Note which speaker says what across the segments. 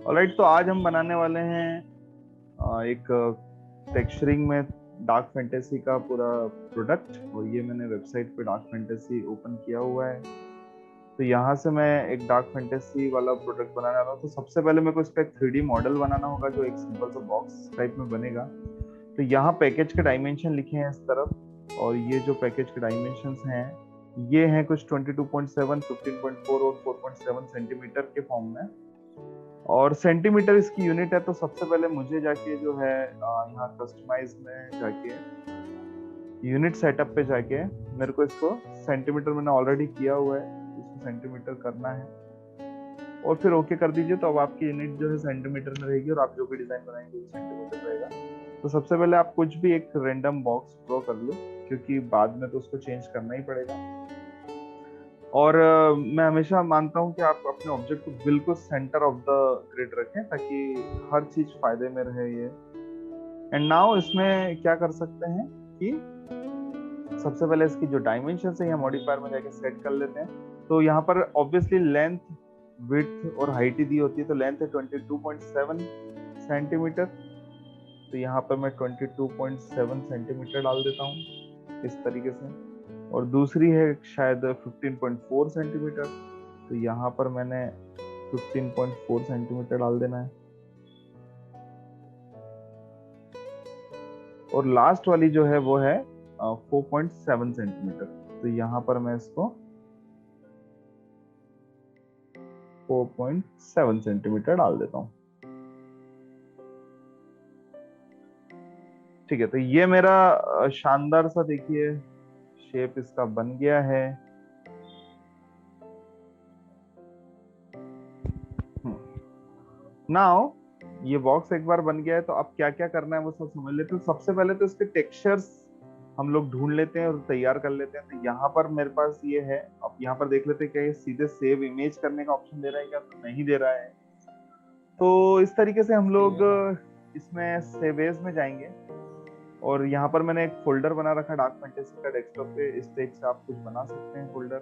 Speaker 1: Alright, तो आज हम बनाने वाले हैं एक टेक्सचरिंग में डार्क फैंटेसी का पूरा प्रोडक्ट। और ये मैंने वेबसाइट पे डार्क फैंटेसी ओपन किया हुआ है। तो यहाँ से मैं एक डार्क फैंटेसी वाला प्रोडक्ट बनाने वाला हूँ। तो सबसे पहले मेरे को इसका एक 3D मॉडल बनाना होगा जो एक सिंपल सा बॉक्स टाइप में बनेगा। तो यहाँ पैकेज के डायमेंशन लिखे हैं इस तरफ, और ये जो पैकेज के डायमेंशंस हैं ये हैं कुछ 22.7, 15.4 और 4.7 सेंटीमीटर के फॉर्म में। और सेंटीमीटर इसकी यूनिट है। तो सबसे पहले मुझे जाके जो है यहाँ कस्टमाइज में जाके यूनिट सेटअप पे जाके मेरे को इसको सेंटीमीटर मैंने ऑलरेडी किया हुआ है, इसको सेंटीमीटर करना है और फिर ओके कर दीजिए। तो अब आपकी यूनिट जो है सेंटीमीटर में रहेगी और आप जो भी डिजाइन बनाएंगे वो सेंटीमीटर रहेगा। तो सबसे पहले आप कुछ भी एक रैंडम बॉक्स ड्रॉ कर लो, क्योंकि बाद में तो उसको चेंज करना ही पड़ेगा। और मैं हमेशा मानता हूँ कि आप अपने ऑब्जेक्ट को बिल्कुल सेंटर ऑफ द ग्रिड रखें ताकि हर चीज फायदे में रहे ये। एंड नाउ इसमें क्या कर सकते हैं कि सबसे पहले इसकी जो डायमेंशन है यहाँ मॉडिफायर में जाके सेट कर लेते हैं। तो यहाँ पर ऑब्वियसली लेंथ, विड्थ और हाइट ही दी होती है। तो लेंथ है 22.7 सेंटीमीटर। तो यहाँ पर मैं 22.7 सेंटीमीटर डाल देता हूँ इस तरीके से। और दूसरी है शायद 15.4 सेंटीमीटर। तो यहाँ पर मैंने 15.4 सेंटीमीटर डाल देना है। और लास्ट वाली जो है वो है 4.7 सेंटीमीटर। तो यहाँ पर मैं इसको 4.7 सेंटीमीटर डाल देता हूँ। ठीक है, तो ये मेरा शानदार सा देखिए शेप इसका बन गया है। नाउ ये बॉक्स एक बार बन गया है तो अब क्या क्या करना है वो सब समझ लेते हैं। सबसे पहले तो इसके टेक्सचर्स हम लोग ढूंढ लेते हैं और तैयार कर लेते हैं। तो यहाँ पर मेरे पास ये है। अब यहाँ पर देख लेते हैं क्या ये सीधे सेव इमेज करने का ऑप्शन दे रहा है क्या, तो नहीं दे रहा है। तो इस तरीके से हम लोग इसमें सेव एज में जाएंगे। और यहाँ पर मैंने एक फोल्डर बना रखा डार्क फैंटेसी का डेस्कटॉप पे। इस टाइप से आप कुछ बना सकते हैं फोल्डर,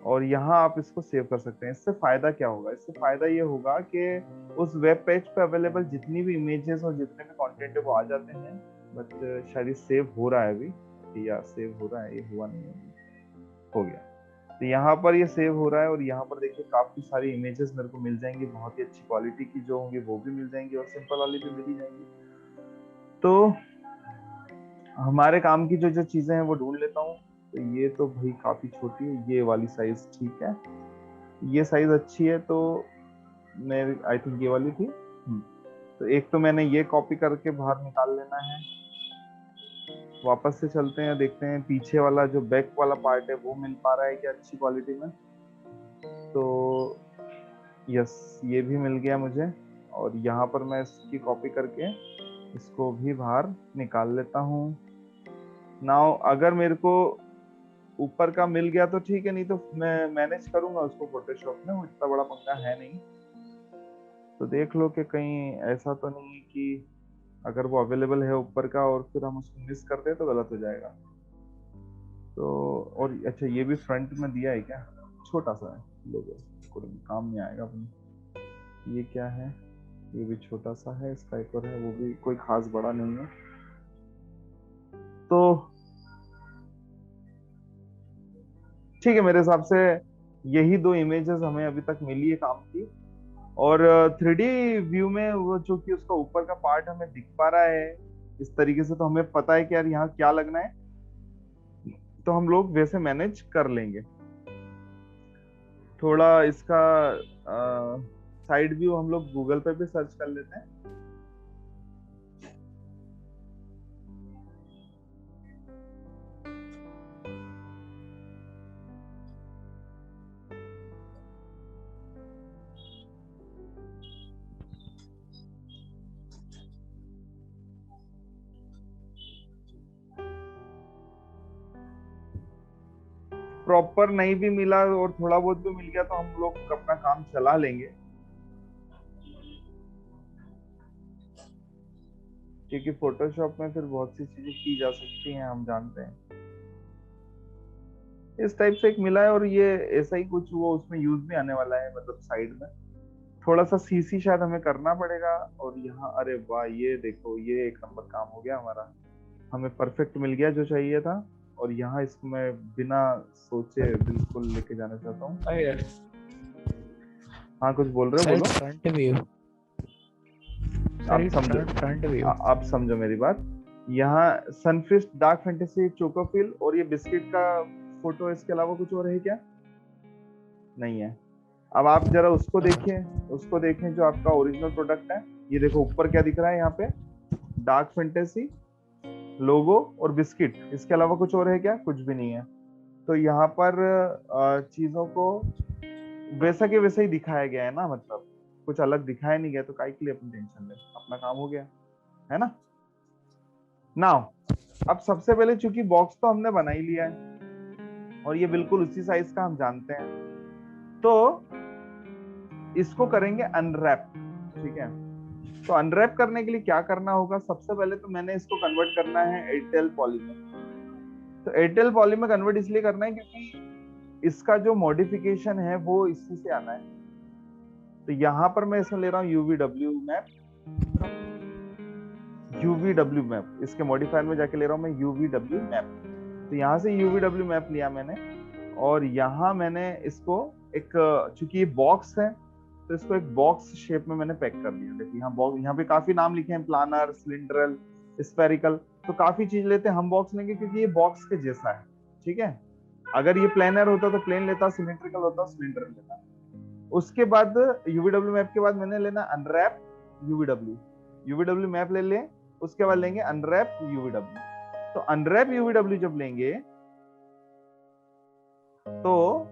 Speaker 1: और यहाँ आप इसको सेव कर सकते हैं। इससे फायदा क्या होगा? इससे फायदा ये होगा कि उस वेब पेज पे अवेलेबल जितनी भी इमेजेस और जितने भी कंटेंट है वो आ जाते हैं। बट शायद ये सेव हो रहा है अभी, या सेव हो रहा है, ये हुआ नहीं है, हो गया। तो यहाँ पर ये सेव हो रहा है और यहाँ पर देखिए काफी सारी इमेजेस मेरे को मिल जाएंगी, बहुत ही अच्छी क्वालिटी की जो होंगी वो भी मिल जाएंगी और सिंपल वाली भी मिल ही जाएंगी। तो हमारे काम की जो जो चीजें हैं वो ढूंढ लेता हूँ। तो ये तो भाई काफी छोटी है, ये वाली साइज ठीक है, ये साइज अच्छी है। तो मैं आई थिंक ये वाली थी। तो एक तो मैंने ये कॉपी करके बाहर निकाल लेना है। वापस से चलते हैं, देखते हैं पीछे वाला जो बैक वाला पार्ट है वो मिल पा रहा है क्या अच्छी क्वालिटी में। तो यस, ये भी मिल गया मुझे। और यहाँ पर मैं इसकी कॉपी करके इसको भी बाहर निकाल लेता हूँ। नाउ अगर मेरे को ऊपर का मिल गया तो ठीक है, नहीं तो मैं मैनेज करूंगा उसको फोटोशॉप में, वो इतना बड़ा पंगा है नहीं। तो देख लो कि कहीं ऐसा तो नहीं है कि अगर वो अवेलेबल है ऊपर का और फिर हम उसको मिस करते हैं तो गलत हो जाएगा। तो और अच्छा, ये भी फ्रंट में दिया है क्या? छोटा सा है, लोगो, कोई काम नहीं आएगा अपने। ये क्या है? ये भी छोटा सा है, इसका एक और है, वो भी कोई खास बड़ा नहीं है। तो ठीक है, मेरे हिसाब से यही दो इमेजेस हमें अभी तक मिली है काम की। और 3D व्यू में वो जो कि उसका ऊपर का पार्ट हमें दिख पा रहा है इस तरीके से, तो हमें पता है कि यार यहाँ क्या लगना है। तो हम लोग वैसे मैनेज कर लेंगे। थोड़ा इसका साइड व्यू हम लोग गूगल पे भी सर्च कर लेते हैं। प्रॉपर नहीं भी मिला और थोड़ा बहुत भी मिल गया तो हम लोग अपना काम चला लेंगे, क्योंकि फोटोशॉप में फिर बहुत सी चीजें की जा सकती हैं, हम जानते हैं। इस टाइप से एक मिला है और ये ऐसा ही कुछ वो उसमें यूज भी आने वाला है, मतलब साइड में। थोड़ा सा सीसी शायद हमें करना पड़ेगा। और यहाँ अरे वाह, ये देखो, ये एक नंबर काम हो गया हमारा, हमें परफेक्ट मिल गया जो चाहिए था। और यहाँ इसको मैं बिना सोचे बिल्कुल लेके जाना चाहता हूँ।
Speaker 2: अरे
Speaker 1: हाँ कुछ बोल रहे हो,
Speaker 2: सर
Speaker 1: बोलो।
Speaker 2: फ्रंट व्यू, सर
Speaker 1: आप
Speaker 2: इट्स
Speaker 1: समझो,
Speaker 2: फ्रंट व्यू।
Speaker 1: आप समझो मेरी बात। यहाँ सनफिस्ट, डार्क फैंटेसी, चोकोफिल और ये बिस्किट का फोटो, इसके अलावा कुछ और है क्या? नहीं है। अब आप जरा उसको देखिए, उसको देखें जो आपका ओरिजिनल प्रोडक्ट है। ये देखो ऊपर क्या दिख रहा है यहाँ पे, डार्क फैंटेसी, लोगो और बिस्किट, इसके अलावा कुछ और है क्या? कुछ भी नहीं है। तो यहाँ पर चीजों को वैसा के वैसा ही दिखाया गया है ना, मतलब कुछ अलग दिखाया नहीं गया, तो काहे के लिए अपनी टेंशन ले, अपना काम हो गया, है ना। नाउ अब सबसे पहले चूंकि बॉक्स तो हमने बना ही लिया है और ये बिल्कुल उसी साइज का हम जानते हैं, तो इसको करेंगे अनरैप। ठीक है, तो अनरैप करने के लिए क्या करना होगा, सबसे पहले तो मैंने इसको कन्वर्ट करना है एयरटेल पॉली में। तो एयरटेल पॉली में कन्वर्ट इसलिए करना है क्योंकि इसका जो मॉडिफिकेशन है वो इसी से आना है। तो यहाँ पर मैं इसमें ले रहा हूँ यूवीडब्ल्यू मैप, यूवीडब्ल्यू मैप, इसके मॉडिफायर में जाके ले रहा हूँ मैं यूवीडब्ल्यू मैप। तो यहाँ से यूवीडब्ल्यू मैप लिया मैंने, और यहाँ मैंने इसको एक, चूंकि ये बॉक्स है तो इसको एक बॉक्स शेप में मैंने पैक कर दिया। देखिए यहाँ बॉक्स, यहाँ पे काफी नाम लिखे हैं, प्लानर, सिलिंड्रल, स्फेरिकल, तो काफी चीज लेते हैं, हम बॉक्स लेंगे क्योंकि ये बॉक्स के जैसा है। ठीक है, अगर ये प्लेनर होता तो प्लेन लेता, सिलिंड्रिकल होता सिलिंडर लेता। उसके बाद यूवीडब्ल्यू मैप के बाद मैंने लेना अनरैप यूवीडब्ल्यू, यूवीडब्ल्यू मैप ले लें, उसके बाद लेंगे अनरैप यूवीडब्ल्यू। तो अनरैप यूवीडब्ल्यू जब लेंगे तो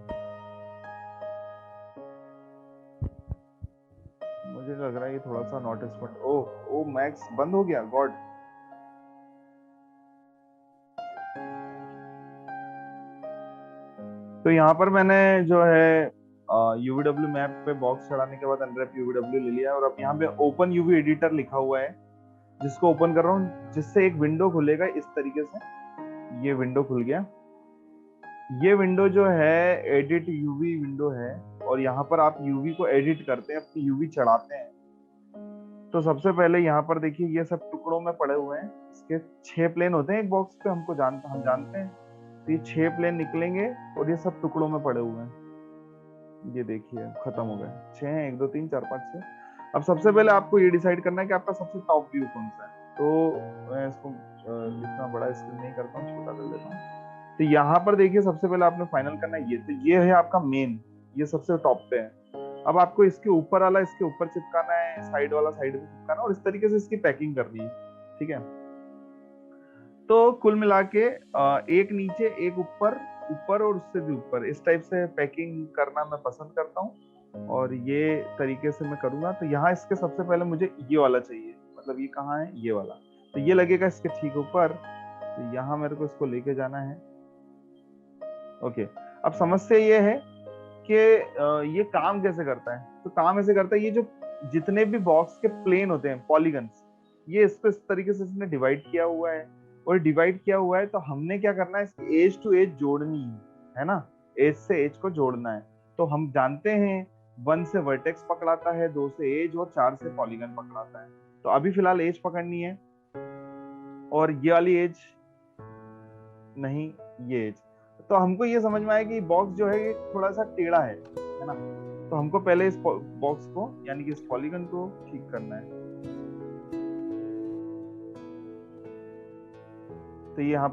Speaker 1: मुझे लग रहा है ये थोड़ा सा not spot, oh oh Max बंद हो गया, गॉड। तो यहाँ पर मैंने जो है यूवीडब्ल्यू मैप पे बॉक्स चढ़ाने के बाद अनरैप यूवीडब्ल्यू ले लिया, और अब यहाँ पे ओपन यूवी एडिटर लिखा हुआ है, जिसको ओपन कर रहा हूँ, जिससे एक विंडो खुलेगा इस तरीके से। ये विंडो खुल गया। ये विंडो जो है एडिट यूवी विंडो है, और यहाँ पर आप यूवी को एडिट करते हैं, अपनी यूवी चढ़ाते हैं। तो सबसे पहले यहाँ पर देखिए ये सब टुकड़ों में पड़े हुए हैं, इसके 6 प्लेन होते हैं एक बॉक्स पे, हम जानते हैं। तो ये 6 प्लेन निकलेंगे और ये सब टुकड़ों में पड़े हुए हैं। ये देखिए खत्म हो गए, 6 हैं, 1 2 3 4 5 6। अब सबसे पहले आपको ये डिसाइड करना है कि आपका सबसे टॉप व्यू कौन सा है। तो मैं इसको इतना बड़ा स्क्रीन नहीं करता हूँ, छोटा कर देता हूँ। तो यहाँ पर देखिए सबसे पहले आपने फाइनल करना है ये, तो ये है आपका मेन, ये सबसे टॉप पे है। अब आपको इसके ऊपर वाला इसके ऊपर चिपकाना है, साइड वाला साइड में चिपकाना, और इस तरीके से इसकी पैकिंग करनी है। ठीक है, तो कुल मिला के एक नीचे एक ऊपर, ऊपर और उससे भी ऊपर, इस टाइप से पैकिंग करना मैं पसंद करता हूँ, और ये तरीके से मैं करूंगा। तो यहाँ इसके सबसे पहले मुझे ये वाला चाहिए, मतलब ये कहाँ है, ये वाला, तो ये लगेगा इसके ठीक ऊपर। तो यहाँ मेरे को इसको लेके जाना है। ओके, अब समस्या ये है कि ये काम कैसे करता है। तो काम ऐसे करता है, ये जो जितने भी बॉक्स के प्लेन होते हैं, पॉलीगन्स, ये इसको इस तरीके से इसने डिवाइड किया हुआ है, और डिवाइड किया हुआ है तो हमने क्या करना है, इसकी एज टू एज जोड़नी है ना, एज से एज को जोड़ना है। तो हम जानते हैं 1 से वर्टेक्स पकड़ाता है, 2 से एज, और 4 से पॉलीगन पकड़ाता है। तो अभी फिलहाल एज पकड़नी है, और ये वाली एज नहीं, ये एज। तो हमको ये समझ में आया कि बॉक्स जो है ये थोड़ा सा टेढ़ा है ना। तो हमको पहले इस बॉक्स को, यानी कि इस पॉलीगन को ठीक करना है। तो यहाँ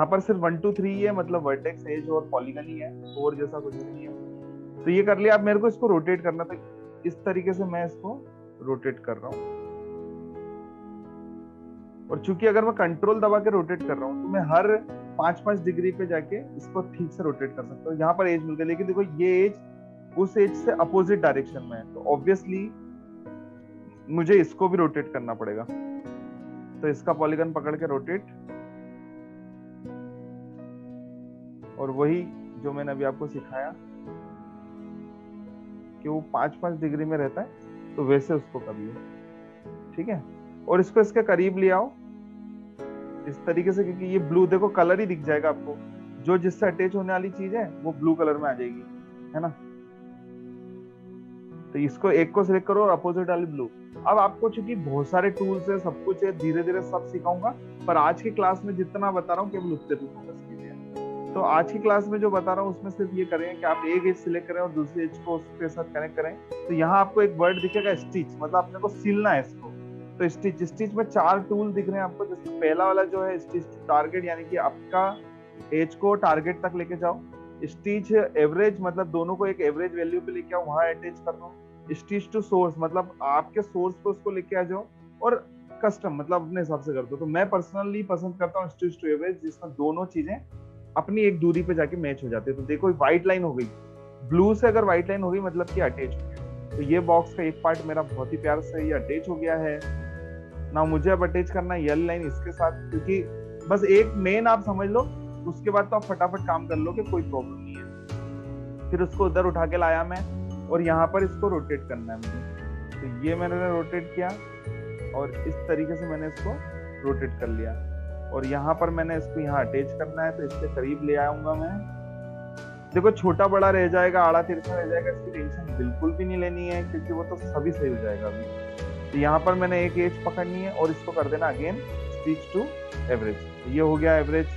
Speaker 1: पर सिर्फ 1 2 3 ही है, मतलब वर्टेक्स, एज और पॉलीगन ही है, और जैसा कुछ नहीं है। तो ये कर लिया। अब मेरे को इसको रोटेट करना, तो इस तरीके से मैं इसको रोटेट कर रहा हूँ। और चूंकि अगर मैं कंट्रोल दबा के रोटेट कर रहा हूँ तो मैं हर 5-5 डिग्री पे जाके इसको ठीक से रोटेट कर सकता हूँ। यहाँ पर एज मिल गई, लेकिन देखो ये एज उस एज से अपोजिट डायरेक्शन में है, तो ऑब्वियसली मुझे इसको भी रोटेट करना पड़ेगा। तो इसका पॉलीगन पकड़ के रोटेट, और वही जो मैंने अभी आपको सिखाया कि वो 5-5 डिग्री में रहता है, तो वैसे उसको कर लो। ठीक है, और इसको इसके करीब ले आओ इस तरीके से, क्योंकि ये ब्लू, देखो कलर ही दिख जाएगा आपको, जो जिससे अटैच होने वाली चीज है वो ब्लू कलर में आ जाएगी, है ना। तो इसको एक को सिलेक्ट करो और अपोजिट वाली ब्लू। अब आपको चूंकि बहुत सारे टूल्स है, सब कुछ है, धीरे धीरे सब सिखाऊंगा, पर आज की क्लास में जितना बता रहा हूँ केवल उतने पे फोकस कीजिए। तो आज की क्लास में जो बता रहा हूँ उसमें सिर्फ ये करें कि आप एक एज सिलेक्ट करें और दूसरी एज को उसके साथ कनेक्ट करें। तो यहाँ आपको एक वर्ड दिखेगा स्टिच, मतलब अपने को सिलना है इसको। तो स्टिच में 4 टूल दिख रहे हैं आपको। जैसे पहला वाला जो है स्टिच टू टारगेट, यानी कि आपका एज को टारगेट तक लेके जाओ। स्टिच एवरेज, मतलब दोनों को एक एवरेज वैल्यू पे लेके आओ, वहां अटैच कर दो। स्टिच टू सोर्स, मतलब आपके सोर्स पे उसको लेके आ जाओ। और कस्टम, मतलब अपने हिसाब से कर दो। तो मैं पर्सनली पसंद करता हूँ स्टिच टू एवरेज, जिसमें दोनों चीजें अपनी एक दूरी पे जाके मैच हो जाती है। तो देखो व्हाइट लाइन हो गई, ब्लू से अगर व्हाइट लाइन हो गई मतलब कि अटैच हो गया। तो ये बॉक्स का एक पार्ट मेरा बहुत ही प्यार से ये अटैच हो गया है ना। मुझे अब अटैच करना है येलो लाइन इसके साथ, क्योंकि बस एक मेन आप समझ लो, उसके बाद तो आप फटाफट काम कर लो कि कोई प्रॉब्लम नहीं है। फिर उसको उधर उठा के लाया मैं, और यहाँ पर इसको रोटेट करना है मुझे। तो ये मैंने रोटेट किया और इस तरीके से मैंने इसको रोटेट कर लिया। और यहाँ पर मैंने इसको यहाँ अटैच करना है, तो इसके करीब ले आऊंगा मैं। देखो छोटा बड़ा रह जाएगा, आड़ा तिरछा रह जाएगा, इसकी टेंशन बिल्कुल भी नहीं लेनी है, क्योंकि वो तो सभी सही हो जाएगा अभी। तो यहाँ पर मैंने एक एज पकड़नी है और इसको कर देना अगेन स्टिच टू एवरेज। ये हो गया एवरेज।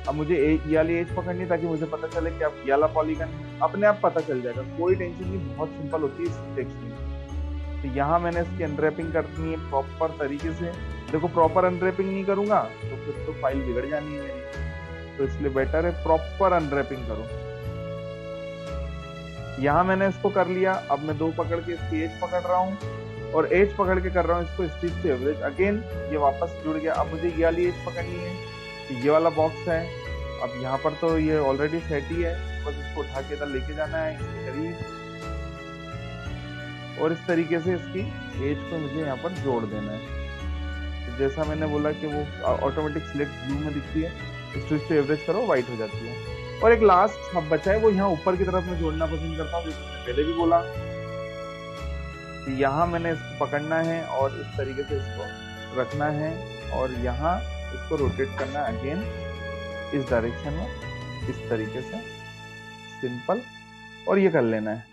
Speaker 1: अब मुझे ये वाली एज पकड़नी है ताकि मुझे पता चले कि अब ये वाला पॉलीगन अपने आप पता चल जाएगा, कोई टेंशन नहीं, बहुत सिंपल होती है इस टेक्स्ट। तो यहाँ मैंने इसकी अनरैपिंग करनी है प्रॉपर तरीके से। देखो प्रॉपर अनरैपिंग नहीं करूंगा तो फिर तो फाइल बिगड़ जानी है मेरी, तो इसलिए बेटर है प्रॉपर अनरैपिंग करो। यहाँ मैंने इसको कर लिया। अब मैं 2 पकड़ के इसकी एज पकड़ रहा हूँ और एज पकड़ के कर रहा हूँ इसको स्टिच टू एवरेज। अगेन ये वापस जुड़ गया। अब मुझे ये वाली एज पकड़नी है, तो ये वाला बॉक्स है। अब यहाँ पर तो ये ऑलरेडी सेट ही है, बस इसको उठा के इधर लेके जाना है इसके करीब, और इस तरीके से इसकी एज को मुझे यहाँ पर जोड़ देना है। तो जैसा मैंने बोला कि वो ऑटोमेटिक सिलेक्ट व्यू में दिखती है, स्टिच टू एवरेज करो व्हाइट हो जाती है। और एक लास्ट सब बचा है, वो यहाँ ऊपर की तरफ मैं जोड़ना पसंद करता हूँ, जैसे मैंने पहले भी बोला। तो यहाँ मैंने इसको पकड़ना है और इस तरीके से इसको रखना है, और यहाँ इसको रोटेट करना है अगेन इस डायरेक्शन में, इस तरीके से सिंपल, और ये कर लेना है।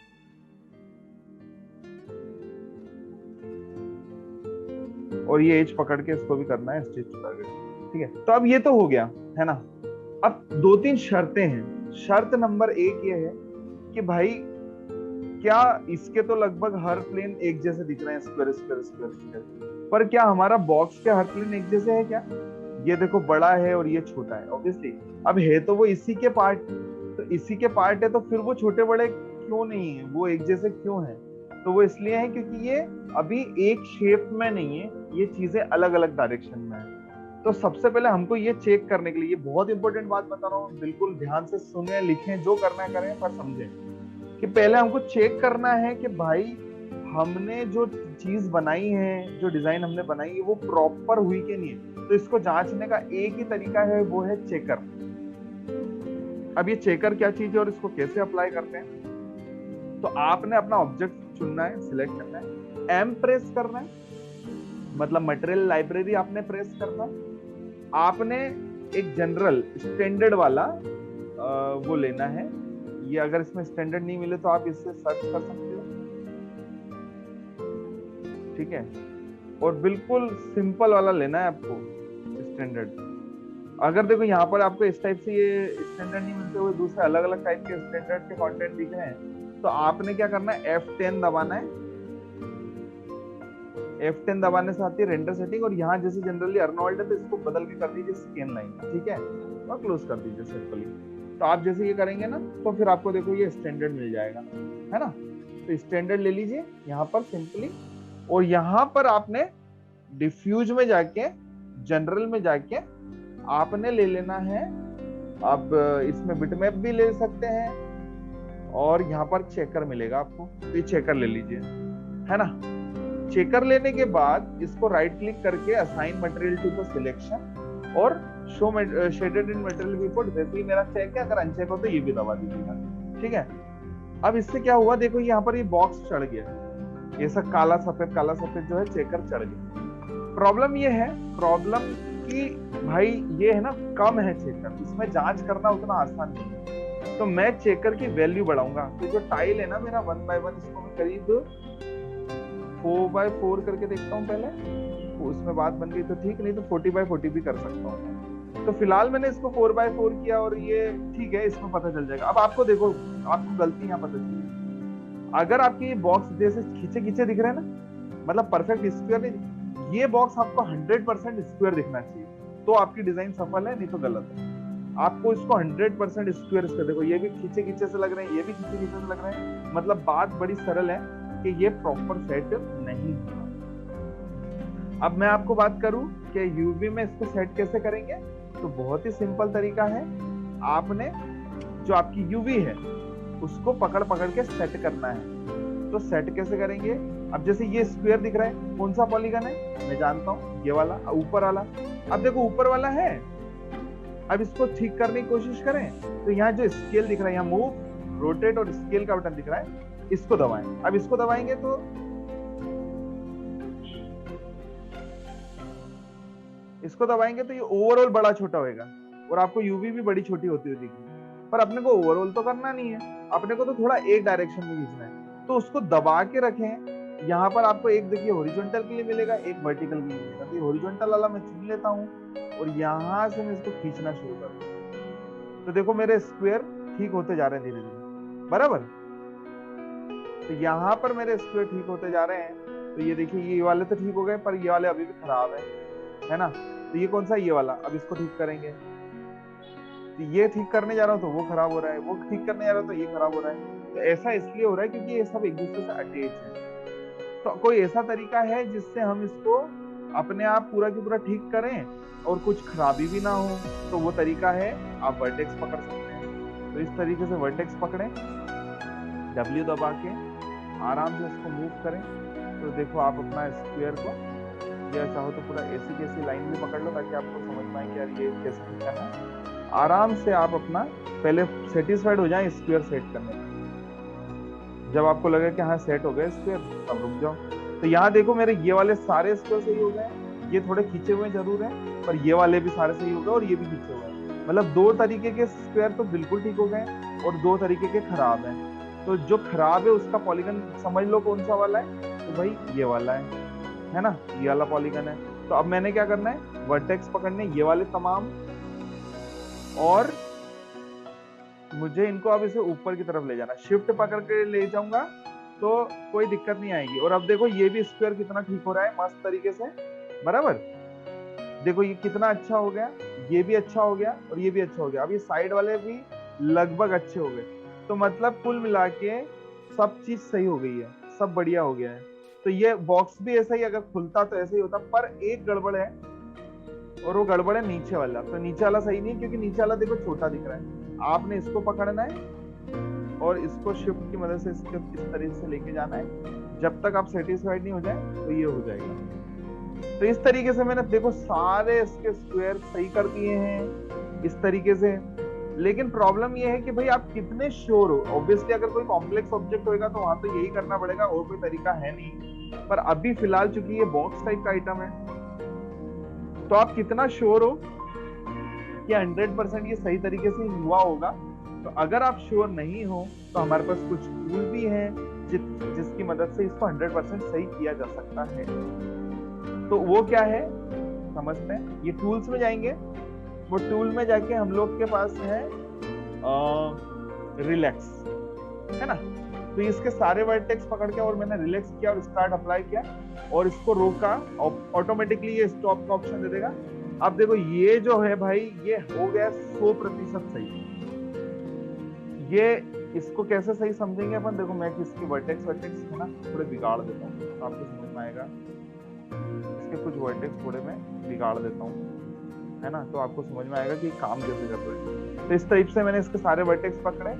Speaker 1: और ये एज पकड़ के इसको भी करना है स्टिच टू टारगेट। ठीक है, तो अब ये तो हो गया है ना। अब 2-3 शर्तें हैं। शर्त नंबर 1 ये है कि भाई क्या इसके तो लगभग हर प्लेन एक जैसे दिख रहे हैं, स्क्वायर स्क्वायर स्क्वायर स्क्वायर, पर क्या हमारा बॉक्स के हर प्लेन एक जैसे है क्या? ये देखो बड़ा है और ये छोटा है, ऑब्वियसली। अब है तो वो इसी के पार्ट, तो इसी के पार्ट है, तो फिर वो छोटे बड़े क्यों नहीं है, वो एक जैसे क्यों है? तो वो इसलिए है क्योंकि ये अभी एक शेप में नहीं है, ये चीजें अलग अलग डायरेक्शन में है। तो सबसे पहले हमको ये चेक करने के लिए, ये बहुत इंपॉर्टेंट बात बता रहा हूँ, बिल्कुल ध्यान से सुने, लिखें, जो करना है करें, पर समझें कि पहले हमको चेक करना है कि भाई हमने जो चीज बनाई है, जो डिजाइन हमने बनाई है, वो प्रॉपर हुई कि नहीं है। तो इसको जांचने का एक ही तरीका है, वो है चेकर। अब ये चेकर क्या चीज है और इसको कैसे अप्लाई करते हैं? तो आपने अपना ऑब्जेक्ट चुनना है, सिलेक्ट करना है, एम प्रेस करना है, मतलब मटेरियल लाइब्रेरी आपने प्रेस करना है। आपने एक जनरल स्टैंडर्ड वाला वो लेना है। ये अगर इसमें स्टैंडर्ड नहीं मिले तो आप इससे सर्च कर सकते हो, ठीक है। और बिल्कुल सिंपल वाला लेना है आपको, स्टैंडर्ड। अगर देखो यहाँ पर आपको इस टाइप से ये स्टैंडर्ड नहीं मिलते हुए दूसरे अलग अलग टाइप के स्टैंडर्ड के कंटेंट दिख रहे हैं, तो आपने क्या करना है, F10 दबाना है। F10 दबाने से आती है रेंडर सेटिंग, और यहाँ जैसे जनरली अर्नोल्ड है तो इसको बदल के कर दीजिए स्कैन लाइन, ठीक है, और क्लोज कर दीजिए सिंपली। तो आप जैसे ये करेंगे ना, तो फिर आपको देखो ये स्टैंडर्ड मिल जाएगा, है ना। तो स्टैंडर्ड ले लीजिए यहाँ पर सिंपली, और यहाँ पर आपने डिफ्यूज में जाके, जनरल में जाके आपने ले लेना है। अब इसमें बिटमैप भी ले सकते हैं, और यहाँ पर चेकर मिलेगा आपको, तो ये चेकर ले लीजिए, है ना। चेकर लेने के बाद इसको राइट क्लिक करके assign material to the selection और show shaded in material report, जैसे ही मेरा चेक है, अगर अनचेक हो तो ये भी दबा दीजिएगा, ठीक है। अब इससे क्या हुआ, देखो यहाँ पर ये बॉक्स चढ़ गया, ये सब काला सफेद जो है चेकर चढ़ गया। प्रॉब्लम ये है, प्रॉब्लम कि भाई ये है ना, कम है चेकर, इसमें जांच करना उतना आसान नहीं है। तो मैं चेकर की वैल्यू बढ़ाऊंगा। तो जो टाइल है ना मेरा 1 बाय 1, इसको मैं करीब 4 बाय 4 करके देखता हूँ पहले, तो उसमें बात बन गई तो ठीक, नहीं तो 40 बाय 40 भी कर सकता हूँ। तो फिलहाल मैंने इसको 4 बाय 4 किया और ये ठीक है, इसमें पता चल जाएगा। अब आपको देखो, आपको गलती यहाँ पता चली। अगर आपकी ये बॉक्स जैसे खींचे खींचे दिख रहे हैं ना, मतलब परफेक्ट स्क्वायर नहीं, ये बॉक्स आपको 100% स्क्वायर दिखना चाहिए, तो आपकी डिजाइन सफल है, नहीं तो गलत है। आपको इसको 100% स्क्वायर इसका देखो, ये भी खींचे खींचे से लग रहे हैं, ये भी खींचे खींचे से लग रहे हैं, मतलब बात बड़ी सरल है कि ये प्रॉपर सेट नहीं हुआ। अब मैं आपको बात करूं कि यूवी में इसको सेट कैसे करेंगे, तो बहुत ही सिंपल तरीका है। आपने जो आपकी यूवी है उसको पकड़ पकड़ के सेट करना है। तो सेट कैसे करेंगे, अब जैसे ये स्क्वायर दिख रहा है, कौन सा पॉलीगन है, मैं जानता हूं ये वाला, ऊपर वाला। अब देखो ऊपर वाला है, अब इसको ठीक करने की कोशिश करें, तो यहाँ जो स्केल दिख रहा है, यहाँ मूव, रोटेट और स्केल का बटन दिख रहा है, इसको दबाएं। अब इसको दबाएंगे तो ये ओवरऑल बड़ा छोटा होगा और आपको यूवी भी बड़ी छोटी होती हुई दिखेगी। पर अपने को ओवरऑल तो करना नहीं है, अपने को तो थोड़ा एक डायरेक्शन में खींचना है। तो उसको दबा के रखें। यहाँ पर आपको एक देखिए हॉरिजॉन्टल के लिए मिलेगा, एक वर्टिकल के लिए मिलेगा। तो हॉरिजॉन्टल वाला मैं चुन लेता हूँ और यहाँ से मैं इसको खींचना शुरू कर दूँ। तो देखो मेरे स्क्वायर ठीक होते जा रहे हैं धीरे धीरे, बराबर। तो यहाँ पर मेरे स्क्वायर ठीक होते जा रहे हैं। तो ये देखिए ये वाले तो ठीक हो गए, पर ये वाले अभी भी खराब है ना। तो ये कौन सा, ये वाला, अब इसको ठीक करेंगे। तो ये ठीक करने जा रहा हूँ तो वो खराब हो रहा है, वो ठीक करने जा रहा हूँ तो ये खराब हो रहा है। तो ऐसा इसलिए हो रहा है क्योंकि ये सब एक दूसरे से अटैच है। तो कोई ऐसा तरीका है जिससे हम इसको अपने आप पूरा की पूरा ठीक करें और कुछ खराबी भी ना हो, तो वो तरीका है आप वर्टेक्स पकड़ सकते हैं। तो इस तरीके से वर्टेक्स पकड़ें, W दबा के आराम से इसको मूव करें। तो देखो आप अपना स्क्वायर को, या चाहो तो पूरा ऐसी कैसी लाइन भी पकड़ लो ताकि आपको समझ में आए कि यार ये कैसे ठीक करना है। आराम से आप अपना पहले सेटिस्फाइड हो जाए स्क्वायर सेट करने में। जब आपको लगे कि हाँ सेट हो गए स्क्वायर, तब रुक जाओ। तो यहाँ देखो मेरे ये वाले सारे स्क्वायर सही हो गए, ये थोड़े खींचे हुए जरूर हैं, पर ये वाले भी सारे सही हो गए और ये भी खींचे हुए हैं। मतलब 2 तरीके के स्क्वायर तो बिल्कुल ठीक हो गए और 2 तरीके के खराब हैं। तो जो खराब है उसका पॉलीगन समझ लो कौन सा वाला है, तो भाई ये वाला है ना, ये वाला पॉलीगन है। तो अब मैंने क्या करना है, वर्टेक्स पकड़ने ये वाले तमाम, और मुझे इनको अब इसे ऊपर की तरफ ले जाना। शिफ्ट पकड़ के ले जाऊंगा तो कोई दिक्कत नहीं आएगी। और अब देखो ये भी स्क्वायर कितना ठीक हो रहा है मस्त तरीके से, बराबर। देखो ये कितना अच्छा हो गया, ये भी अच्छा हो गया और ये भी अच्छा हो गया। अब ये साइड वाले भी लगभग अच्छे हो गए। तो मतलब कुल मिला के सब चीज सही हो गई है, सब बढ़िया हो गया है। तो ये बॉक्स भी ऐसा ही अगर खुलता तो ऐसे ही होता, पर एक गड़बड़ है और वो गड़बड़ है नीचे वाला। तो नीचे वाला सही नहीं, क्योंकि नीचे वाला देखो छोटा दिख रहा है। आपने इसको पकड़ना है और इसको शिफ्ट की मदद से इसके इस तरीके से लेके जाना है। जब तक आप सेटिस्फाइड नहीं हो जाए तो ये हो जाएगा। तो इस तरीके से मैंने देखो सारे इसके स्क्वायर सही कर दिए हैं इस तरीके से। लेकिन प्रॉब्लम ये है कि भाई आप कितने श्योर हो। ऑब्वियसली अगर कोई कॉम्प्लेक्स ऑब्जेक्ट होगा तो वहां तो यही करना पड़ेगा, और कोई तरीका है नहीं। पर अभी फिलहाल चूंकि ये बॉक्स टाइप का आइटम है, तो आप कितना श्योर हो कि 100% ये सही तरीके से हुआ होगा। तो अगर आप श्योर नहीं हो तो हमारे पास कुछ टूल भी हैं जिसकी मदद से इसको 100% सही किया जा सकता है। तो वो क्या है समझते हैं। ये टूल्स में जाएंगे, वो टूल में जाके हम लोग के पास है रिलैक्स, है ना। तो इसके सारे वर्टेक्स पकड़ के और मैंने रिलैक्स किया और स्टार्ट अप्लाई किया और इसको रोका, ऑटोमेटिकली ये स्टॉप का ऑप्शन दे देगा। अब देखो ये जो है भाई ये हो गया 100% सही। ये इसको कैसे सही समझेंगे अपन, देखो मैं इसकी वर्टेक्स है ना थोड़े बिगाड़ देता हूँ तो आपको समझ में आएगा। इसके कुछ वर्टेक्स थोड़े मैं बिगाड़ देता हूँ, है ना, तो आपको समझ में आएगा कि काम कैसे कर रहे हैं। तो इस टाइप से मैंने इसके सारे वर्टेक्स पकड़े,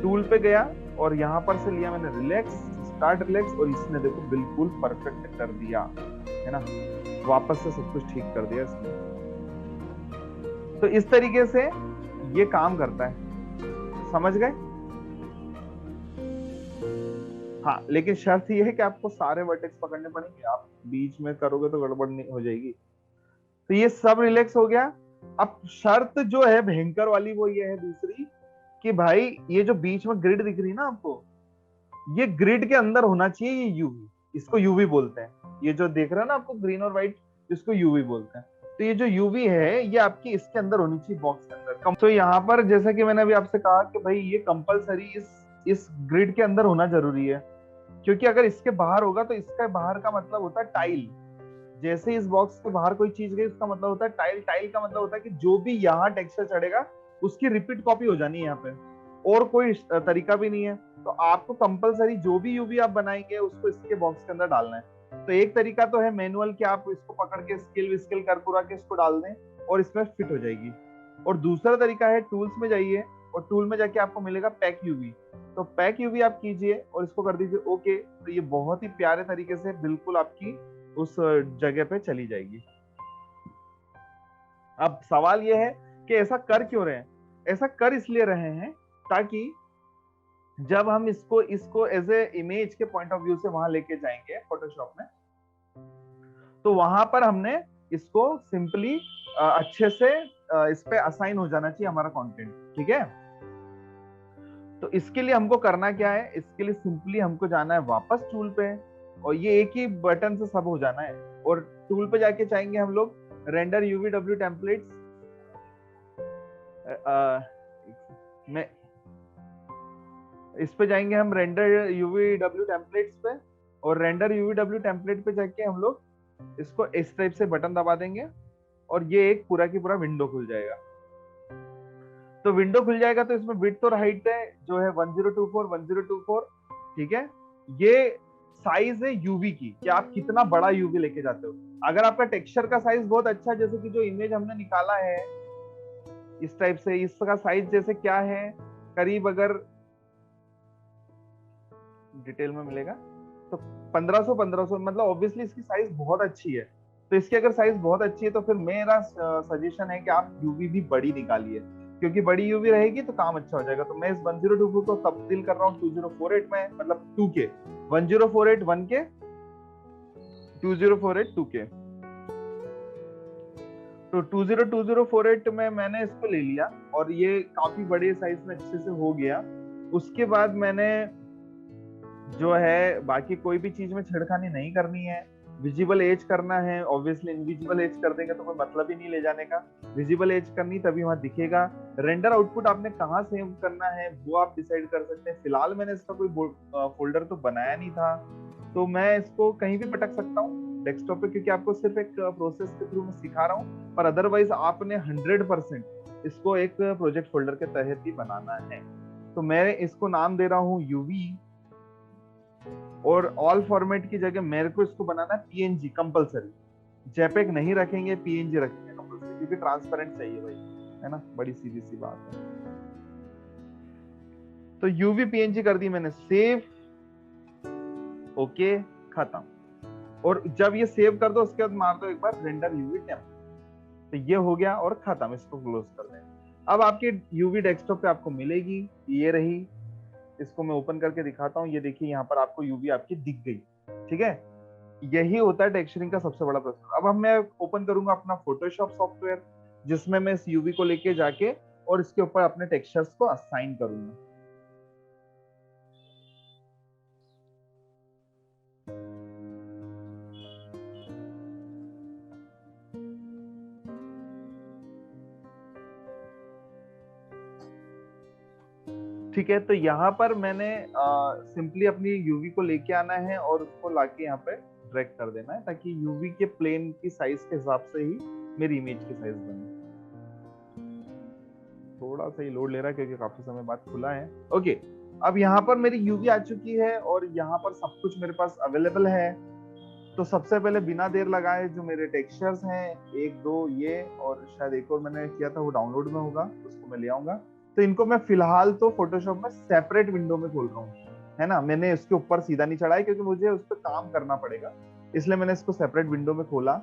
Speaker 1: टूल पे गया और यहाँ पर से लिया मैंने रिलैक्स, स्टार्ट रिलैक्स, और इसने देखो बिल्कुल परफेक्ट कर दिया, है ना, वापस से सब कुछ ठीक कर दिया इसने। तो इस तरीके से ये काम करता है, समझ गए। हाँ, लेकिन शर्त ये है कि आपको सारे वर्टेक्स पकड़ने पड़ेंगे, आप बीच में करोगे तो गड़बड़ नहीं हो जाएगी। तो ये सब रिलैक्स हो गया। अब शर्त जो है भयंकर वाली वो ये है दूसरी, कि भाई ये जो बीच में ग्रिड दिख रही है ना आपको, ये ग्रिड के अंदर होना चाहिए ये यूवी, इसको यूवी बोलते हैं। ये जो देख रहा है ना आपको ग्रीन और व्हाइट, इसको यूवी बोलते हैं। तो ये जो यूवी है ये आपकी इसके अंदर होनी चाहिए, बॉक्स के अंदर। तो यहाँ पर जैसा कि मैंने अभी आपसे कहा कि भाई ये कंपलसरी इस ग्रिड के अंदर होना जरूरी है, क्योंकि अगर इसके बाहर होगा तो इसका बाहर का मतलब होता है टाइल। जैसे ही इस बॉक्स के बाहर कोई चीज गई उसका मतलब होता है टाइल, टाइल का मतलब होता है कि जो भी यहाँ टेक्सचर चढ़ेगा उसकी रिपीट कॉपी हो जानी है यहाँ पे, और कोई तरीका भी नहीं है। तो आपको कंपलसरी जो भी यूवी आप बनाएंगे उसको इसके बॉक्स के अंदर डालना है। तो एक तरीका तो है मैनुअल कि आप इसको पकड़ के स्केल विस्केल कर पूरा के इसको डाल दें और इसमें फिट हो जाएगी। और दूसरा तरीका है टूल्स में जाइए और टूल में जाके आपको मिलेगा पैक यूवी। तो पैक यूवी आप कीजिए और इसको कर दीजिए ओके, तो ये बहुत ही प्यारे तरीके से बिल्कुल आपकी उस जगह पे चली जाएगी। अब सवाल ये है कि ऐसा कर क्यों रहे हैं? ऐसा कर इसलिए रहे हैं ताकि जब हम इसको एज ए इमेज के पॉइंट ऑफ व्यू से वहां लेके जाएंगे फोटोशॉप में, तो वहां पर हमने इसको सिंपली अच्छे से इस पे असाइन हो जाना चाहिए हमारा कंटेंट, ठीक है। तो इसके लिए हमको करना क्या है? इसके लिए सिंपली हमको जाना है वापस टूल पे, और ये एक ही बटन से सब हो जाना है। और टूल पे जाके चाहेंगे हम लोग रेंडर यूवीडब्ल्यू टेम्पलेट्स में, इस पे जाएंगे हम रेंडर यूवीडब्ल्यू टेम्पलेट्स पे, और रेंडर यूवीडब्ल्यू टेम्पलेट पे जाके हम लोग इसको इस टाइप से बटन दबा देंगे और ये एक पूरा की पूरा विंडो खुल जाएगा। तो विंडो खुल जाएगा तो इसमें विड्थ और हाइट है जो है 1024 ठीक है। ये साइज है यूवी की, कि आप कितना बड़ा यूवी लेके जाते हो। अगर आपका टेक्सचर का साइज बहुत अच्छा है, जैसे कि जो इमेज हमने निकाला है इस टाइप से, इसका साइज जैसे क्या है करीब, अगर डिटेल में मिलेगा तो 1500 मतलब ऑब्वियसली इसकी साइज बहुत अच्छी है। तो इसकी अगर साइज बहुत अच्छी है तो फिर मेरा सजेशन है कि आप यूवी भी बड़ी निकालिए, क्योंकि बड़ी यूवी रहेगी तो काम अच्छा हो जाएगा। तो मैं इस 1024 को तब्दील कर रहा हूँ 2048 में, मतलब 2K, 1048 1K, 2048 2K। तो 2048 में मैंने इसको ले लिया और ये काफी बड़े साइज में अच्छे से हो गया। उसके बाद मैंने जो है बाकी कोई भी चीज में छेड़खानी नहीं करनी है। विजिबल एज करना है, ऑब्वियसली इनविजिबल एज कर देंगे तो कोई मतलब ही नहीं ले जाने का। विजिबल एज करनी तभी वहां दिखेगा। रेंडर आउटपुट आपने कहाँ सेव करना है वो आप डिसाइड कर सकते हैं। फिलहाल मैंने इसका कोई फोल्डर तो बनाया नहीं था, तो मैं इसको कहीं भी पटक सकता हूँ डेस्कटॉप पे, क्योंकि आपको सिर्फ एक प्रोसेस के थ्रू मैं सिखा रहा हूँ। पर अदरवाइज आपने 100% इसको एक प्रोजेक्ट फोल्डर के तहत ही बनाना है। तो मैं इसको नाम दे रहा हूँ यूवी, और ऑल फॉर्मेट की जगह मेरे को इसको बनाना है पीएनजी कंपलसरी। जेपेग नहीं रखेंगे, पीएनजी रखेंगे कंपलसरी, क्योंकि ट्रांसपेरेंट चाहिए भाई, है ना, बड़ी सीधी सी बात है। तो यूवी पीएनजी कर दी मैंने सेव, ओके, खत्म। और जब ये सेव कर दो उसके बाद मार दो एक बार रेंडर यूवी टेम्पलेट, तो ये हो गया और खत्म। इसको क्लोज कर दें। अब आपके यूवी डेस्कटॉप पे आपको मिलेगी, ये रही। इसको मैं ओपन करके दिखाता हूँ। ये देखिए यहाँ पर आपको यूवी आपकी दिख गई, ठीक है। यही होता है टेक्सचरिंग का सबसे बड़ा प्रोसेस। अब मैं ओपन करूंगा अपना फोटोशॉप सॉफ्टवेयर, जिसमें मैं इस यूवी को लेके जाके और इसके ऊपर अपने टेक्सचर्स को असाइन करूंगा। ठीक है, तो यहाँ पर मैंने सिंपली अपनी यूवी को लेके आना है और उसको लाके यहाँ पे ड्रैग कर देना है, ताकि यूवी के प्लेन की साइज के हिसाब से ही मेरी इमेज की साइज बने। थोड़ा सा ही लोड ले रहा है क्योंकि काफी समय बाद खुला है। ओके, अब यहाँ पर मेरी यूवी आ चुकी है और यहाँ पर सब कुछ मेरे पास अवेलेबल है। तो सबसे पहले बिना देर लगाए जो मेरे टेक्सचर्स हैं, एक दो ये, और शायद एक और मैंने किया था वो डाउनलोड में होगा, उसको मैं ले आऊंगा। तो इनको मैं फिलहाल तो फोटोशॉप में सेपरेट विंडो में खोल रहा हूँ, है ना। मैंने इसके ऊपर सीधा नहीं चढ़ाया क्योंकि मुझे उस पर काम करना पड़ेगा, इसलिए मैंने इसको सेपरेट विंडो में खोला।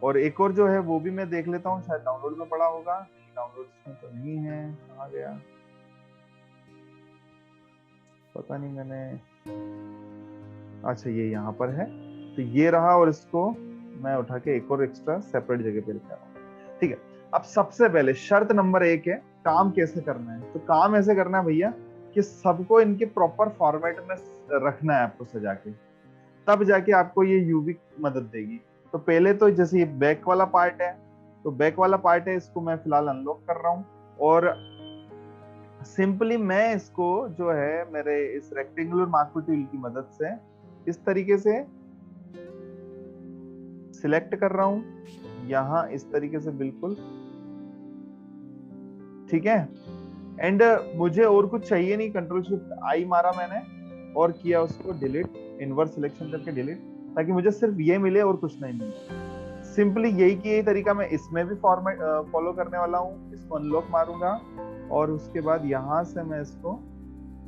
Speaker 1: और एक और जो है वो भी मैं देख लेता हूँ, शायद डाउनलोड में पड़ा होगा। डाउनलोड में तो नहीं है, कहाँ गया पता नहीं। मैंने, अच्छा ये यहाँ पर है, तो ये रहा। और इसको मैं उठा के एक और एक्स्ट्रा सेपरेट जगह पे रखा हूँ, ठीक है। अब सबसे पहले शर्त नंबर 1 है काम कैसे करना है। तो काम ऐसे करना है भैया कि सबको इनके प्रॉपर फॉर्मेट में रखना है आपको सजा के, तब जाके आपको ये यूवी मदद देगी। तो पहले तो जैसे ये बैक वाला पार्ट है, तो बैक वाला पार्ट है, इसको मैं फिलहाल अनलॉक कर रहा हूँ। और सिंपली मैं इसको जो है मेरे इस रेक्टेंगुलर मार्कर टूल की मदद से इस तरीके से सिलेक्ट कर रहा हूं, यहां इस तरीके से बिल्कुल ठीक है। एंड मुझे और कुछ चाहिए नहीं, कंट्रोल शिफ्ट आई मारा मैंने और किया उसको डिलीट, इनवर्स सिलेक्शन करके डिलीट, ताकि मुझे सिर्फ ये मिले और कुछ नहीं मिले। सिंपली यही की यही तरीका मैं इसमें भी फॉर्मेट फॉलो करने वाला हूँ। इसको अनलॉक मारूंगा और उसके बाद यहां से मैं इसको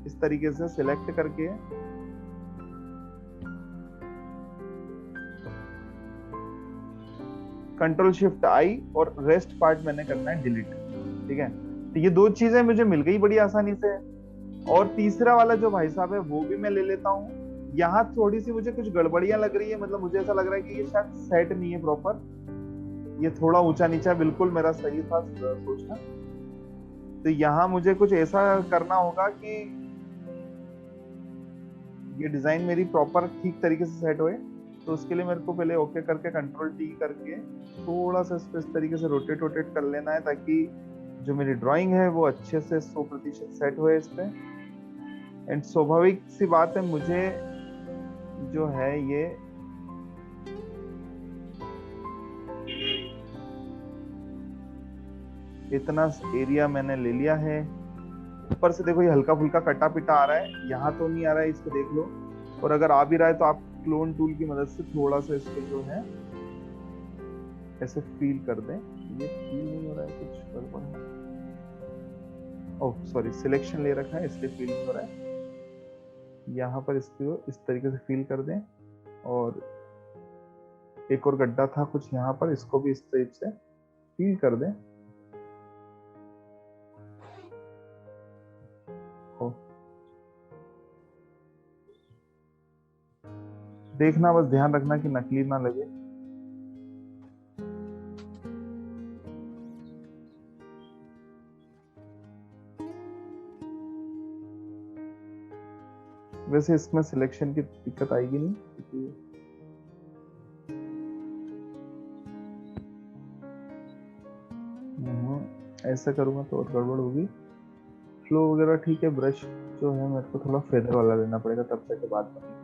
Speaker 1: इस तरीके से सिलेक्ट करके कंट्रोल शिफ्ट आई और रेस्ट पार्ट मैंने करना है डिलीट, ठीक है। तो ये दो चीजें मुझे मिल गई बड़ी आसानी से। और तीसरा वाला जो भाई साहब है वो भी मैं ले लेता हूँ। यहाँ थोड़ी सी मुझे कुछ गड़बड़ियां लग रही है, मतलब मुझे ऐसा लग रहा है कि ये शायद सेट नहीं है प्रॉपर, ये थोड़ा ऊंचा नीचा, बिल्कुल मेरा सही था सोचना। तो यहाँ मुझे कुछ ऐसा करना होगा कि ये डिजाइन मेरी प्रॉपर ठीक तरीके से सेट होए। तो उसके लिए मेरे को पहले ओके करके कंट्रोल टी करके थोड़ा सा इसको इस तरीके से रोटेट रोटेट कर लेना है, ताकि जो मेरी ड्राइंग है वो अच्छे से 100% सेट हुए इस पे। एंड स्वाभाविक सी बात है, मुझे जो है ये इतना एरिया मैंने ले लिया है। ऊपर से देखो ये हल्का फुल्का कटा पिटा आ रहा है, यहाँ तो नहीं आ रहा है, इसको देख लो। और अगर आ भी रहा है तो आप क्लोन टूल की मदद से थोड़ा सा इसको जो है ऐसे फील कर दें। ये फील नहीं हो रहा है, कुछ गड़बड़ है। ओह सॉरी, सिलेक्शन ले रखा है इसलिए फील नहीं हो रहा है। यहाँ पर इसको इस तरीके से फील कर दें। और एक और गड्ढा था कुछ यहाँ पर, इसको भी इस तरीके से फील कर दें। देखना, बस ध्यान रखना कि नकली ना लगे। वैसे इसमें सिलेक्शन की दिक्कत आएगी नहीं, क्योंकि ऐसा करूंगा तो और गड़बड़ होगी। फ्लो वगैरह ठीक है। ब्रश जो है मेरे को थोड़ा फेदर वाला लेना पड़ेगा, तब जाके बात बनेगी।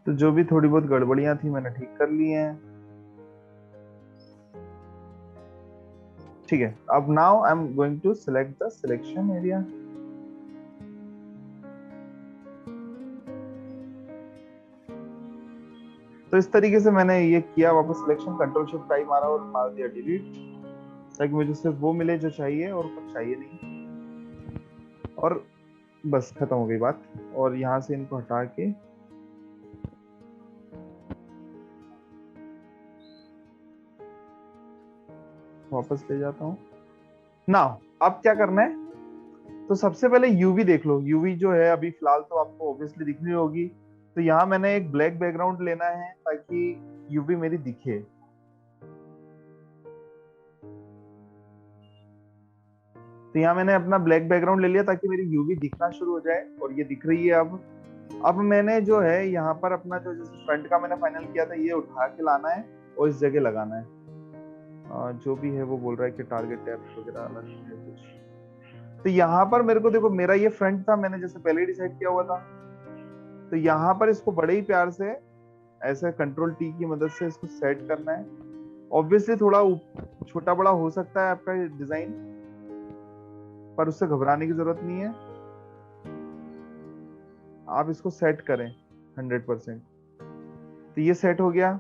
Speaker 1: तो जो भी थोड़ी बहुत गड़बड़ियां थी मैंने ठीक कर ली हैं, ठीक है। अब now I am going to select the selection area. तो इस तरीके से मैंने ये किया, वापस सिलेक्शन, कंट्रोल शिफ्ट आई मारा और मार दिया डिलीट, ताकि मुझे सिर्फ वो मिले जो चाहिए और कुछ चाहिए नहीं। और बस खत्म हो गई बात। और यहाँ से इनको हटा के वापस ले जाता हूँ ना। अब क्या करना है, तो सबसे पहले यूवी देख लो। यूवी जो है अभी फिलहाल तो आपको ऑब्वियसली दिख रही होगी। तो यहाँ मैंने एक ब्लैक बैकग्राउंड लेना है ताकि यूवी मेरी दिखे। तो यहाँ मैंने अपना ब्लैक बैकग्राउंड ले लिया ताकि मेरी यूवी दिखना शुरू हो जाए, और ये दिख रही है अब मैंने जो है यहाँ पर अपना जो जैसे फ्रंट का मैंने फाइनल किया था, ये उठा के लाना है और इस जगह लगाना है। जो भी है वो बोल रहा है कि टारगेट डेप्थ वगैरह अलग है कुछ। तो यहाँ पर मेरे को देखो, मेरा ये फ्रंट था, मैंने जैसे पहले ही डिसाइड किया हुआ था। तो यहाँ पर इसको बड़े ही प्यार से ऐसे कंट्रोल टी की मदद से इसको सेट करना है। ऑब्वियसली थोड़ा छोटा बड़ा हो सकता है आपका डिजाइन, पर उससे घबराने की जरूरत नहीं है। आप इसको सेट करें 100%। तो ये सेट हो गया।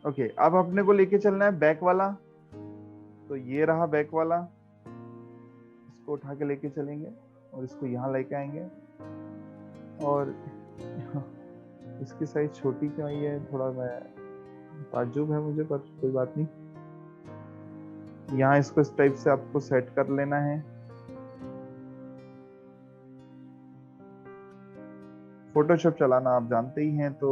Speaker 1: ओके, अब अपने को लेके चलना है बैक वाला। तो ये रहा बैक वाला, इसको उठा के लेके चलेंगे और इसको यहाँ लेके आएंगे। और इसकी साइज छोटी क्यों आई है, थोड़ा मैं ताज्जुब है मुझे, पर कोई बात नहीं। यहाँ इसको इस टाइप से आपको सेट कर लेना है। फोटोशॉप चलाना आप जानते ही हैं, तो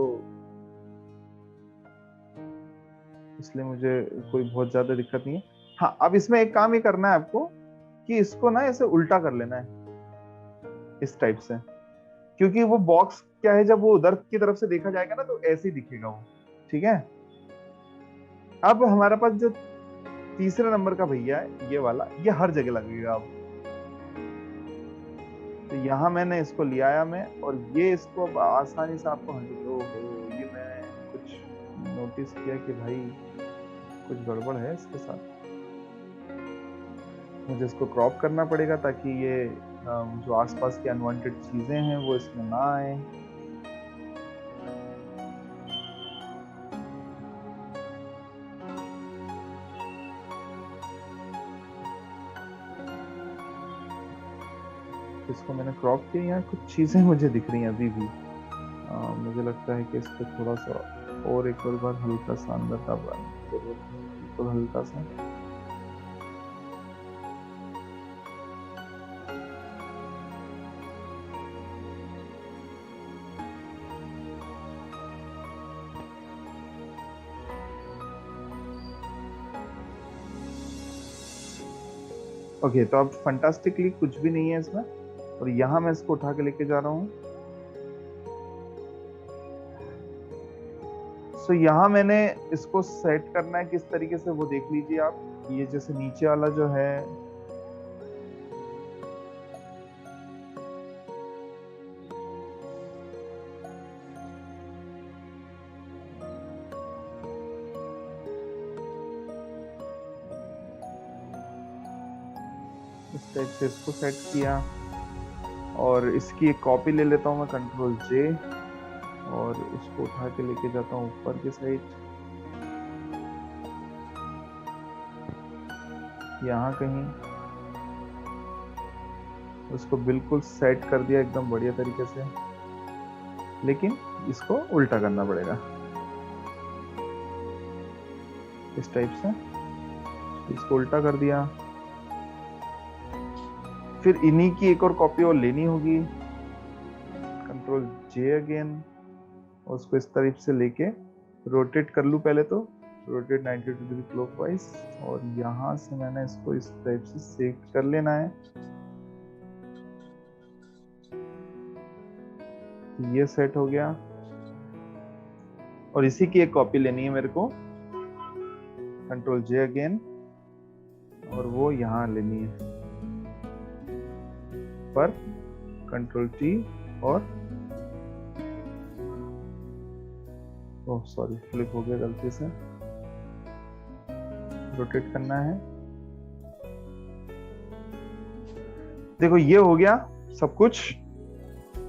Speaker 1: इसलिए मुझे कोई बहुत ज्यादा दिक्कत नहीं है। हाँ, अब इसमें एक काम ये करना है आपको कि इसको ना ऐसे उल्टा कर लेना है इस टाइप से, क्योंकि वो बॉक्स क्या है, जब वो उधर की तरफ से देखा जाएगा ना तो ऐसे ही दिखेगा वो। ठीक है, अब हमारे पास जो तीसरे नंबर का भैया है, ये वाला, ये हर जगह लगेगा अब। तो यहाँ मैंने इसको लिया आया मैं, और ये इसको अब आसानी से आपको ये मैं कुछ नोटिस किया कि भाई कुछ गड़बड़ है इसके साथ। मुझे इसको क्रॉप करना पड़ेगा ताकि ये जो आसपास की अनवांटेड चीजें हैं वो इसमें ना आए। इसको मैंने क्रॉप किया। यहाँ कुछ चीजें मुझे दिख रही हैं अभी भी। मुझे लगता है कि इसको थोड़ा सा और एक बार हल्का सा अंदर दबाने, बिल्कुल हल्का सा। ओके, तो अब फंटास्टिकली कुछ भी नहीं है इसमें, और यहाँ मैं इसको उठा के लेके जा रहा हूँ। सो यहाँ मैंने इसको सेट करना है किस तरीके से, वो देख लीजिए आप। ये जैसे नीचे वाला जो है, इस टाइप से इसको सेट किया, और इसकी एक कॉपी ले लेता हूँ मैं, कंट्रोल जे, और इसको उठा के लेके जाता हूँ ऊपर की साइड, यहाँ कहीं। उसको बिल्कुल सेट कर दिया एकदम बढ़िया तरीके से, लेकिन इसको उल्टा करना पड़ेगा इस टाइप से। इसको उल्टा कर दिया, फिर इन्हीं की एक और कॉपी और लेनी होगी, कंट्रोल जे अगेन, और उसको इस तरफ से लेके रोटेट कर लूं। पहले तो रोटेट 90 डिग्री क्लॉकवाइज, और यहां से मैंने इसको इस टाइप से सेट कर लेना है। ये सेट हो गया, और इसी की एक कॉपी लेनी है मेरे को, कंट्रोल जे अगेन, और वो यहां लेनी है पर कंट्रोल टी, और ओह सॉरी, फ्लिप हो गया गलती से। रोटेट करना है। देखो ये हो गया सब कुछ,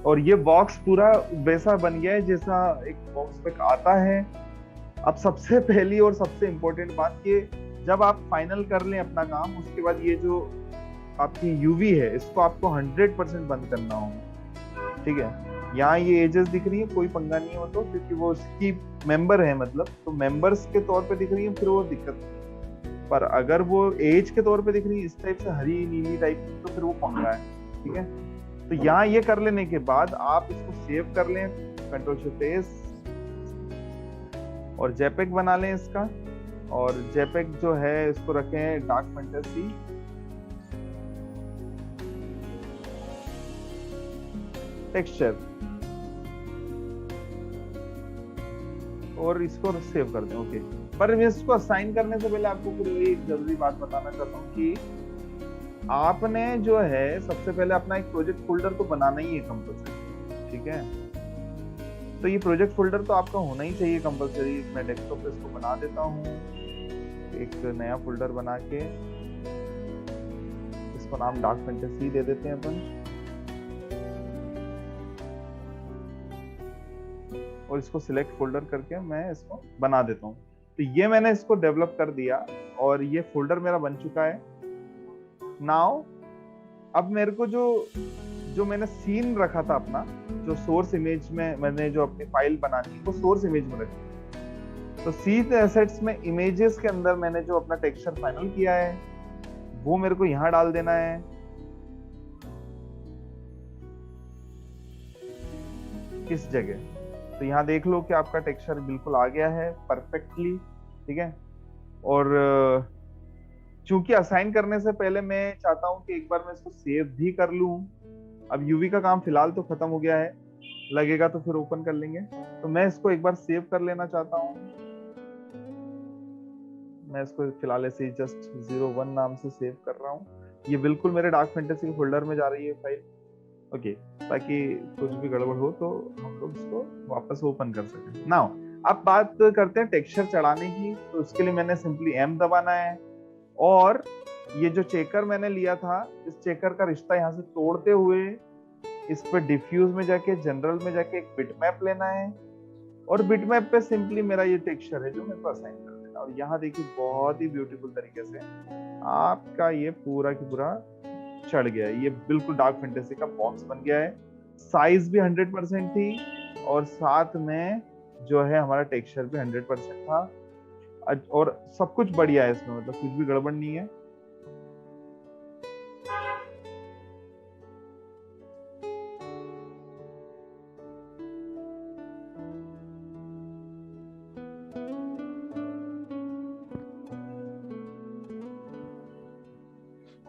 Speaker 1: और ये बॉक्स पूरा वैसा बन गया है जैसा एक बॉक्स पैक आता है। अब सबसे पहली और सबसे इम्पोर्टेंट बात, ये जब आप फाइनल कर लें अपना काम, उसके बाद ये जो आपकी यूवी है, इसको आपको 100% बंद करना होगा। ठीक है, यहाँ ये एजेस दिख रही है, कोई पंगा नहीं हो तो, क्योंकि वो उसकी मेंबर है, मतलब तो मेंबर्स के तौर पे दिख रही है, फिर वो दिक्कत नहीं। पर अगर वो एज के तौर पे दिख रही है इस टाइप से, हरी नीली टाइप की, तो फिर वो पंगा है। ठीक है, तो यहाँ ये कर लेने के बाद आप इसको सेव कर लें, कंट्रोल शिफ्ट एस, और जेपेग बना लें इसका। और जेपेग जो है इसको रखें डार्क फैंटेसी, टेक्सचर, और इसको सेव कर दें। ओके, पर मैं इसको असाइन करने से पहले आपको पूरी एक जरूरी बात बताना चाहता हूँ कि आपने जो है सबसे पहले अपना एक प्रोजेक्ट फोल्डर तो बनाना ही है कंपल्सरी। ठीक है, तो ये प्रोजेक्ट फोल्डर तो आपका होना ही चाहिए कंपल्सरी। मैं डेस्कटॉप पे इसको बना देता हूँ, एक नया फोल्डर बना के, इसको नाम डार्क फैंटेसी दे देते हैं अपन, और इसको सिलेक्ट फोल्डर करके मैं इसको बना देता हूँ। तो ये मैंने इसको डेवलप कर दिया, और ये फोल्डर मेरा बन चुका है। नाउ अब मेरे को जो मैंने सीन रखा था अपना, जो सोर्स इमेज में मैंने जो अपनी फाइल बनानी वो सोर्स इमेज में रखी। तो सीन एसेट्स में इमेजेस के अंदर मैंने जो अपना टेक्सचर फाइनल किया है, वो मेरे को यहाँ डाल देना है। किस जगह? तो यहाँ देख लो कि आपका टेक्सचर बिल्कुल आ गया है परफेक्टली, ठीक है। और चूंकि असाइन करने से पहले मैं चाहता हूँ कि एक बार मैं इसको सेव भी कर लूँ। अब यूवी का काम फिलहाल तो खत्म हो गया है, लगेगा तो फिर ओपन कर लेंगे। तो मैं इसको एक बार सेव कर लेना चाहता हूँ। मैं इसको फिलहाल ऐसे ही जस्ट 01 नाम से सेव कर रहा हूँ। ये बिल्कुल मेरे डार्क फैंटेसी के फोल्डर में जा रही है फाइल, ओके, ताकि कुछ भी गड़बड़ हो तो हम लोग इसको वापस ओपन कर सकें। नाउ अब बात करते हैं टेक्सचर चढ़ाने की। तो उसके लिए मैंने सिंपली M दबाना है, और ये जो चेकर मैंने लिया था, इस चेकर का रिश्ता यहाँ से तोड़ते हुए इस पे डिफ्यूज में जाके, जनरल में जाके एक बिटमैप लेना है, और बिटमैप पे सिंपली मेरा ये टेक्सचर है जो मेरे को असाइन कर देना। और यहाँ देखिए बहुत ही ब्यूटीफुल तरीके से आपका ये पूरा की पूरा चढ़ गया है। ये बिल्कुल डार्क फैंटेसी का बॉक्स बन गया है। साइज भी 100% थी, और साथ में जो है हमारा टेक्सचर भी 100% था, और सब कुछ बढ़िया है इसमें, मतलब कुछ भी गड़बड़ नहीं है।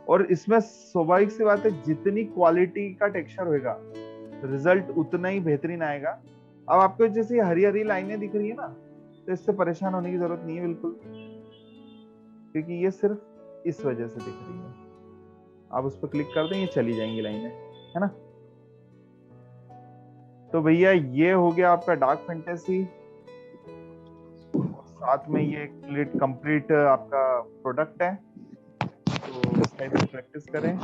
Speaker 1: और इसमें स्वाभाविक सी बात है, जितनी क्वालिटी का टेक्सचर होगा रिजल्ट उतना ही बेहतरीन आएगा। अब आपको जैसे हरी हरी लाइनें दिख रही है ना, तो इससे परेशान होने की जरूरत नहीं है बिल्कुल, क्योंकि ये सिर्फ इस वजह से दिख रही है। आप उस पर क्लिक कर दें, ये चली जाएंगी लाइनें, है ना। तो भैया ये हो गया आपका डार्क फैंटेसी, साथ में ये कंप्लीट आपका प्रोडक्ट है। तो इस टाइप से प्रैक्टिस करें।